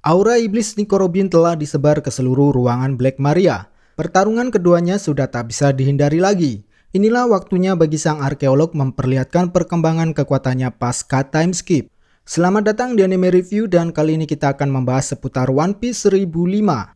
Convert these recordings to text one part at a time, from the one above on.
Aura iblis Nico Robin telah disebar ke seluruh ruangan Black Maria. Pertarungan keduanya sudah tak bisa dihindari lagi. Inilah waktunya bagi sang arkeolog memperlihatkan perkembangan kekuatannya pasca time skip. Selamat datang di Anime Review dan kali ini kita akan membahas seputar One Piece 1005.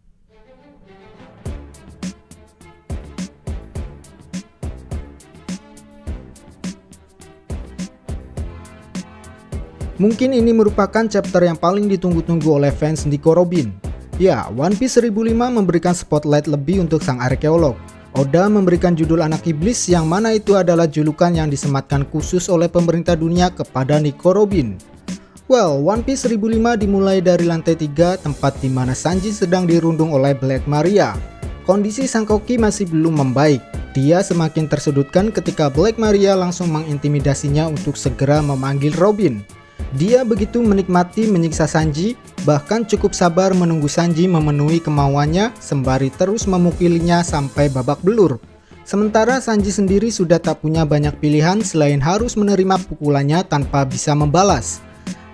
Mungkin ini merupakan chapter yang paling ditunggu-tunggu oleh fans Nico Robin. Ya, One Piece 1005 memberikan spotlight lebih untuk sang arkeolog. Oda memberikan judul anak iblis yang mana itu adalah julukan yang disematkan khusus oleh pemerintah dunia kepada Nico Robin. Well, One Piece 1005 dimulai dari lantai 3, tempat di mana Sanji sedang dirundung oleh Black Maria. Kondisi sang koki masih belum membaik. Dia semakin tersudutkan ketika Black Maria langsung mengintimidasinya untuk segera memanggil Robin. Dia begitu menikmati menyiksa Sanji, bahkan cukup sabar menunggu Sanji memenuhi kemauannya sembari terus memukilinya sampai babak belur. Sementara Sanji sendiri sudah tak punya banyak pilihan selain harus menerima pukulannya tanpa bisa membalas.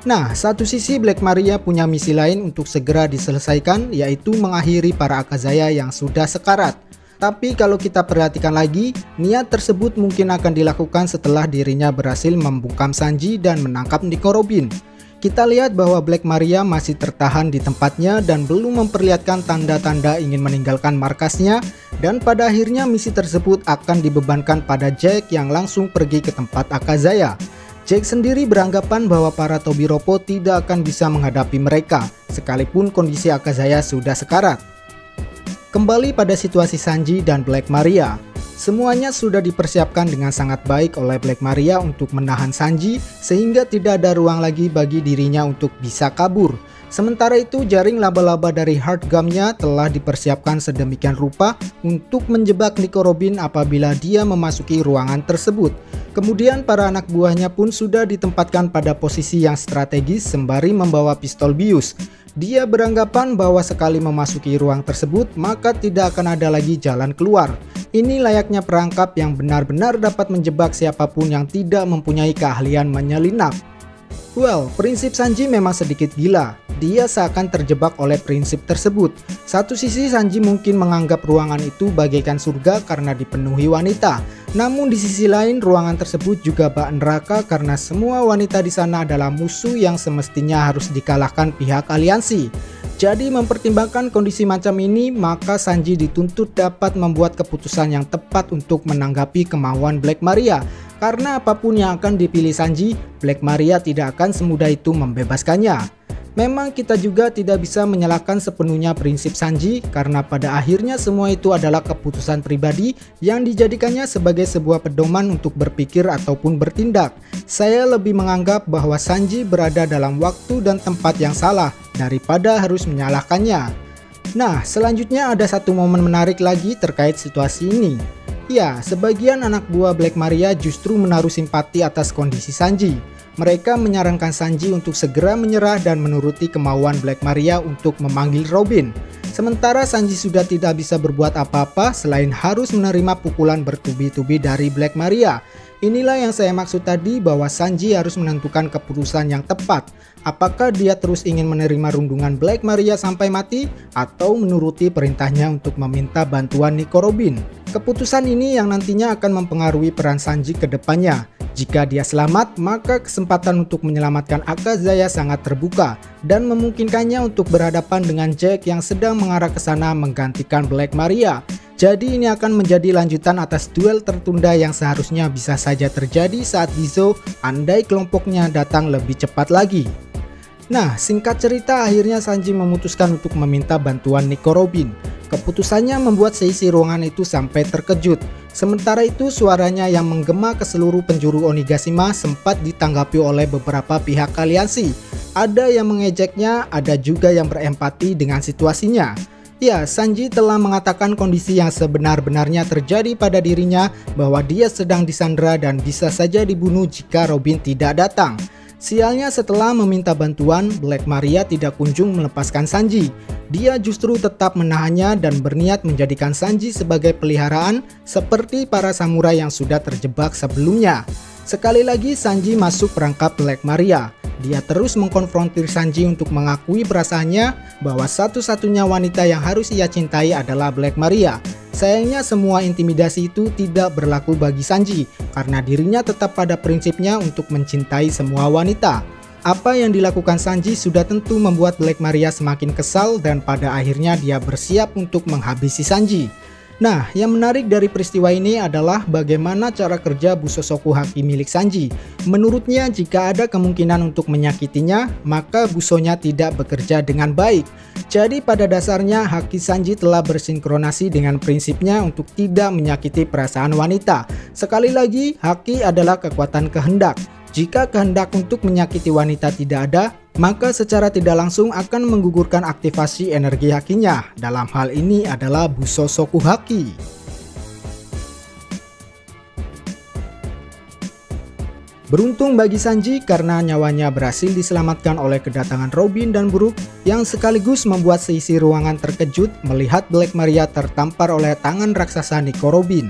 Nah, satu sisi Black Maria punya misi lain untuk segera diselesaikan, yaitu mengakhiri para Akazaya yang sudah sekarat. Tapi kalau kita perhatikan lagi, niat tersebut mungkin akan dilakukan setelah dirinya berhasil membungkam Sanji dan menangkap Nico Robin. Kita lihat bahwa Black Maria masih tertahan di tempatnya dan belum memperlihatkan tanda-tanda ingin meninggalkan markasnya, dan pada akhirnya misi tersebut akan dibebankan pada Jack yang langsung pergi ke tempat Akazaya. Jack sendiri beranggapan bahwa para Tobiropo tidak akan bisa menghadapi mereka, sekalipun kondisi Akazaya sudah sekarat. Kembali pada situasi Sanji dan Black Maria. Semuanya sudah dipersiapkan dengan sangat baik oleh Black Maria untuk menahan Sanji sehingga tidak ada ruang lagi bagi dirinya untuk bisa kabur. Sementara itu jaring laba-laba dari Heart Gum-nya telah dipersiapkan sedemikian rupa untuk menjebak Nico Robin apabila dia memasuki ruangan tersebut. Kemudian para anak buahnya pun sudah ditempatkan pada posisi yang strategis sembari membawa pistol bius. Dia beranggapan bahwa sekali memasuki ruang tersebut maka tidak akan ada lagi jalan keluar. Ini layaknya perangkap yang benar-benar dapat menjebak siapapun yang tidak mempunyai keahlian menyelinap. Well, prinsip Sanji memang sedikit gila. Dia seakan terjebak oleh prinsip tersebut. Satu sisi Sanji mungkin menganggap ruangan itu bagaikan surga karena dipenuhi wanita. Namun di sisi lain ruangan tersebut juga bak neraka karena semua wanita di sana adalah musuh yang semestinya harus dikalahkan pihak aliansi. Jadi mempertimbangkan kondisi macam ini, maka Sanji dituntut dapat membuat keputusan yang tepat untuk menanggapi kemauan Black Maria. Karena apapun yang akan dipilih Sanji, Black Maria tidak akan semudah itu membebaskannya. Memang kita juga tidak bisa menyalahkan sepenuhnya prinsip Sanji karena pada akhirnya semua itu adalah keputusan pribadi yang dijadikannya sebagai sebuah pedoman untuk berpikir ataupun bertindak. Saya lebih menganggap bahwa Sanji berada dalam waktu dan tempat yang salah daripada harus menyalahkannya. Nah, selanjutnya ada satu momen menarik lagi terkait situasi ini. Ya, sebagian anak buah Black Maria justru menaruh simpati atas kondisi Sanji. Mereka menyarankan Sanji untuk segera menyerah dan menuruti kemauan Black Maria untuk memanggil Robin. Sementara Sanji sudah tidak bisa berbuat apa-apa selain harus menerima pukulan bertubi-tubi dari Black Maria. Inilah yang saya maksud tadi bahwa Sanji harus menentukan keputusan yang tepat. Apakah dia terus ingin menerima rundungan Black Maria sampai mati atau menuruti perintahnya untuk meminta bantuan Nico Robin. Keputusan ini yang nantinya akan mempengaruhi peran Sanji ke depannya. Jika dia selamat, maka kesempatan untuk menyelamatkan Akazaya sangat terbuka dan memungkinkannya untuk berhadapan dengan Jack yang sedang mengarah ke sana menggantikan Black Maria. Jadi ini akan menjadi lanjutan atas duel tertunda yang seharusnya bisa saja terjadi saat Gizo andai kelompoknya datang lebih cepat lagi. Nah, singkat cerita akhirnya Sanji memutuskan untuk meminta bantuan Nico Robin. Keputusannya membuat seisi ruangan itu sampai terkejut. Sementara itu suaranya yang menggema ke seluruh penjuru Onigashima sempat ditanggapi oleh beberapa pihak aliansi. Ada yang mengejeknya, ada juga yang berempati dengan situasinya. Ya, Sanji telah mengatakan kondisi yang sebenar-benarnya terjadi pada dirinya bahwa dia sedang disandera dan bisa saja dibunuh jika Robin tidak datang. Sialnya setelah meminta bantuan, Black Maria tidak kunjung melepaskan Sanji. Dia justru tetap menahannya dan berniat menjadikan Sanji sebagai peliharaan seperti para samurai yang sudah terjebak sebelumnya. Sekali lagi Sanji masuk perangkap Black Maria. dia terus mengkonfrontir Sanji untuk mengakui perasaannya bahwa satu-satunya wanita yang harus ia cintai adalah Black Maria. Sayangnya semua intimidasi itu tidak berlaku bagi Sanji karena dirinya tetap pada prinsipnya untuk mencintai semua wanita. Apa yang dilakukan Sanji sudah tentu membuat Black Maria semakin kesal dan pada akhirnya dia bersiap untuk menghabisi Sanji. Nah, yang menarik dari peristiwa ini adalah bagaimana cara kerja Busosoku Haki milik Sanji. Menurutnya, jika ada kemungkinan untuk menyakitinya, maka busonya tidak bekerja dengan baik. Jadi pada dasarnya Haki Sanji telah bersinkronasi dengan prinsipnya untuk tidak menyakiti perasaan wanita. Sekali lagi, Haki adalah kekuatan kehendak. Jika kehendak untuk menyakiti wanita tidak ada, maka secara tidak langsung akan menggugurkan aktivasi energi hakinya. Dalam hal ini adalah Busosoku Haki. Beruntung bagi Sanji karena nyawanya berhasil diselamatkan oleh kedatangan Robin dan Brook yang sekaligus membuat seisi ruangan terkejut melihat Black Maria tertampar oleh tangan raksasa Nico Robin.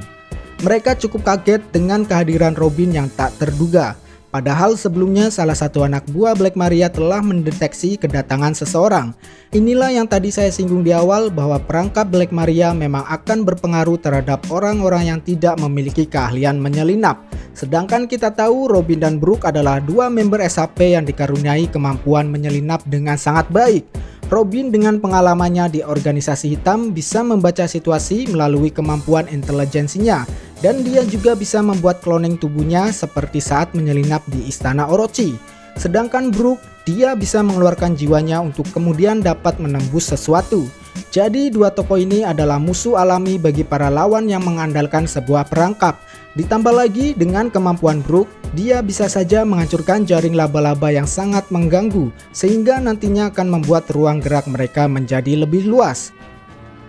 Mereka cukup kaget dengan kehadiran Robin yang tak terduga. Padahal sebelumnya salah satu anak buah Black Maria telah mendeteksi kedatangan seseorang. Inilah yang tadi saya singgung di awal bahwa perangkap Black Maria memang akan berpengaruh terhadap orang-orang yang tidak memiliki keahlian menyelinap. Sedangkan kita tahu Robin dan Brook adalah dua member SHP yang dikaruniai kemampuan menyelinap dengan sangat baik. Robin dengan pengalamannya di organisasi hitam bisa membaca situasi melalui kemampuan intelijensinya. Dan dia juga bisa membuat cloning tubuhnya seperti saat menyelinap di istana Orochi. Sedangkan Brook, dia bisa mengeluarkan jiwanya untuk kemudian dapat menembus sesuatu. Jadi dua tokoh ini adalah musuh alami bagi para lawan yang mengandalkan sebuah perangkap. Ditambah lagi dengan kemampuan Brook, dia bisa saja menghancurkan jaring laba-laba yang sangat mengganggu, sehingga nantinya akan membuat ruang gerak mereka menjadi lebih luas.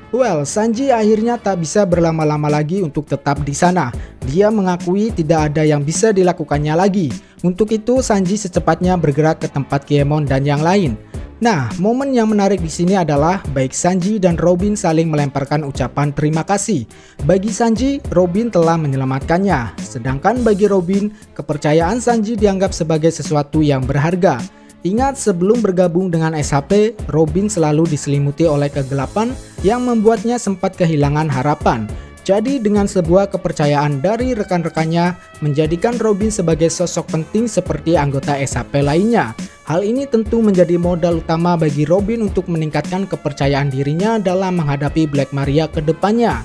Well, Sanji akhirnya tak bisa berlama-lama lagi untuk tetap di sana. Dia mengakui tidak ada yang bisa dilakukannya lagi. Untuk itu, Sanji secepatnya bergerak ke tempat Kiemon dan yang lain. Nah, momen yang menarik di sini adalah baik Sanji dan Robin saling melemparkan ucapan terima kasih. Bagi Sanji, Robin telah menyelamatkannya. Sedangkan bagi Robin, kepercayaan Sanji dianggap sebagai sesuatu yang berharga. Ingat, sebelum bergabung dengan SHP, Robin selalu diselimuti oleh kegelapan yang membuatnya sempat kehilangan harapan. Jadi dengan sebuah kepercayaan dari rekan-rekannya menjadikan Robin sebagai sosok penting seperti anggota SHP lainnya. Hal ini tentu menjadi modal utama bagi Robin untuk meningkatkan kepercayaan dirinya dalam menghadapi Black Maria ke depannya.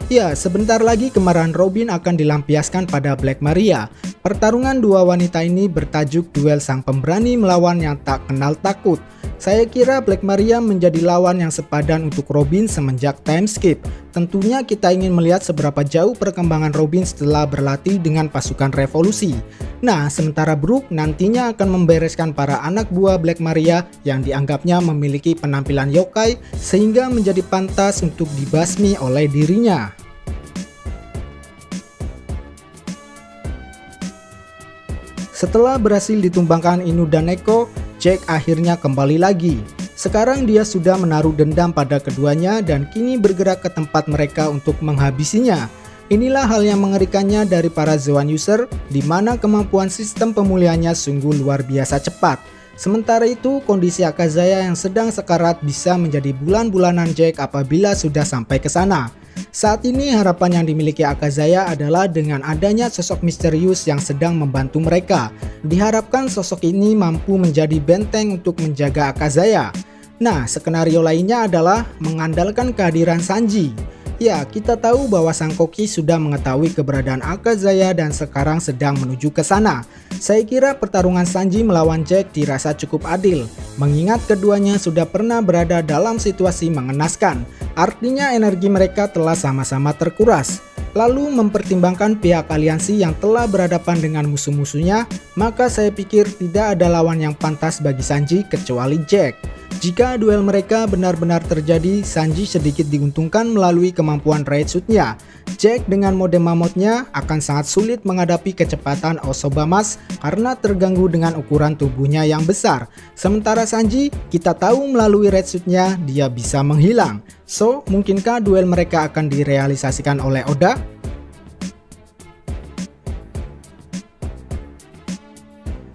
Ya, sebentar lagi kemarahan Robin akan dilampiaskan pada Black Maria. Pertarungan dua wanita ini bertajuk duel sang pemberani melawan yang tak kenal takut. Saya kira Black Maria menjadi lawan yang sepadan untuk Robin semenjak time skip. Tentunya kita ingin melihat seberapa jauh perkembangan Robin setelah berlatih dengan pasukan revolusi. Nah, sementara Brook nantinya akan membereskan para anak buah Black Maria yang dianggapnya memiliki penampilan yokai sehingga menjadi pantas untuk dibasmi oleh dirinya. Setelah berhasil ditumbangkan Inu dan Neko, Jack akhirnya kembali lagi. Sekarang dia sudah menaruh dendam pada keduanya dan kini bergerak ke tempat mereka untuk menghabisinya. Inilah hal yang mengerikannya dari para Zoan user, di mana kemampuan sistem pemulihannya sungguh luar biasa cepat. Sementara itu, kondisi Akazaya yang sedang sekarat bisa menjadi bulan-bulanan Jack apabila sudah sampai ke sana. Saat ini harapan yang dimiliki Akazaya adalah dengan adanya sosok misterius yang sedang membantu mereka. Diharapkan sosok ini mampu menjadi benteng untuk menjaga Akazaya. Nah, skenario lainnya adalah mengandalkan kehadiran Sanji. Ya, kita tahu bahwa Sang Koki sudah mengetahui keberadaan Akazaya dan sekarang sedang menuju ke sana. Saya kira pertarungan Sanji melawan Jack dirasa cukup adil, mengingat keduanya sudah pernah berada dalam situasi mengenaskan. Artinya energi mereka telah sama-sama terkuras. Lalu mempertimbangkan pihak aliansi yang telah berhadapan dengan musuh-musuhnya, maka saya pikir tidak ada lawan yang pantas bagi Sanji kecuali Jack. Jika duel mereka benar-benar terjadi, Sanji sedikit diuntungkan melalui kemampuan raid shoot-nya. Jack dengan mode mammothnya akan sangat sulit menghadapi kecepatan Osobamas karena terganggu dengan ukuran tubuhnya yang besar. Sementara Sanji, kita tahu melalui raid shoot-nya dia bisa menghilang. So, mungkinkah duel mereka akan direalisasikan oleh Oda?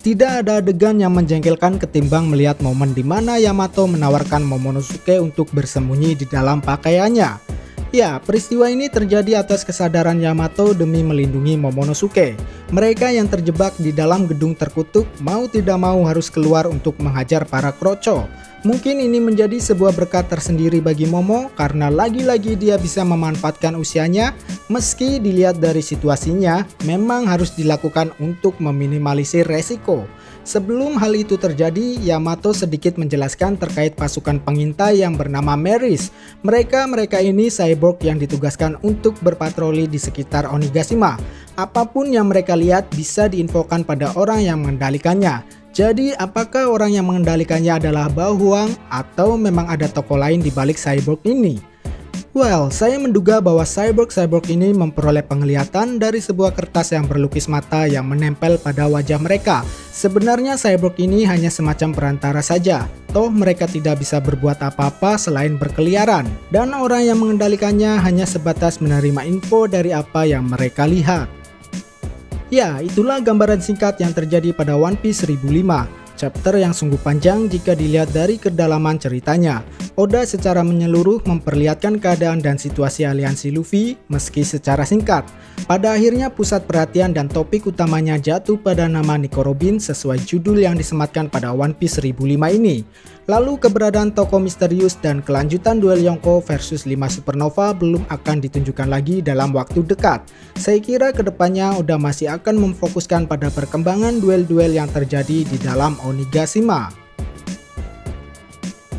Tidak ada adegan yang menjengkelkan ketimbang melihat momen di mana Yamato menawarkan Momonosuke untuk bersembunyi di dalam pakaiannya. Ya, peristiwa ini terjadi atas kesadaran Yamato demi melindungi Momonosuke. Mereka yang terjebak di dalam gedung terkutuk mau tidak mau harus keluar untuk menghajar para kroco. Mungkin ini menjadi sebuah berkat tersendiri bagi Momo karena lagi-lagi dia bisa memanfaatkan usianya. Meski dilihat dari situasinya, memang harus dilakukan untuk meminimalisir resiko. Sebelum hal itu terjadi, Yamato sedikit menjelaskan terkait pasukan pengintai yang bernama Meris. Mereka ini cyborg yang ditugaskan untuk berpatroli di sekitar Onigashima. Apapun yang mereka lihat bisa diinfokan pada orang yang mengendalikannya. Jadi apakah orang yang mengendalikannya adalah Bao Huang atau memang ada tokoh lain di balik cyborg ini? Well, saya menduga bahwa cyborg ini memperoleh penglihatan dari sebuah kertas yang berlukis mata yang menempel pada wajah mereka. Sebenarnya cyborg ini hanya semacam perantara saja, toh mereka tidak bisa berbuat apa-apa selain berkeliaran. Dan orang yang mengendalikannya hanya sebatas menerima info dari apa yang mereka lihat. Ya, itulah gambaran singkat yang terjadi pada One Piece 1005. Chapter yang sungguh panjang jika dilihat dari kedalaman ceritanya. Oda secara menyeluruh memperlihatkan keadaan dan situasi aliansi Luffy meski secara singkat. Pada akhirnya pusat perhatian dan topik utamanya jatuh pada nama Nico Robin sesuai judul yang disematkan pada One Piece 1005 ini. Lalu keberadaan tokoh misterius dan kelanjutan duel Yonko versus 5 Supernova belum akan ditunjukkan lagi dalam waktu dekat. Saya kira kedepannya Oda masih akan memfokuskan pada perkembangan duel-duel yang terjadi di dalam Onigashima.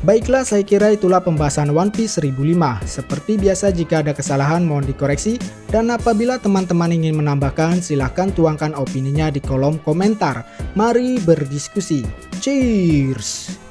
Baiklah, saya kira itulah pembahasan One Piece 1005. Seperti biasa jika ada kesalahan mohon dikoreksi, dan apabila teman-teman ingin menambahkan silahkan tuangkan opininya di kolom komentar. Mari berdiskusi. Cheers!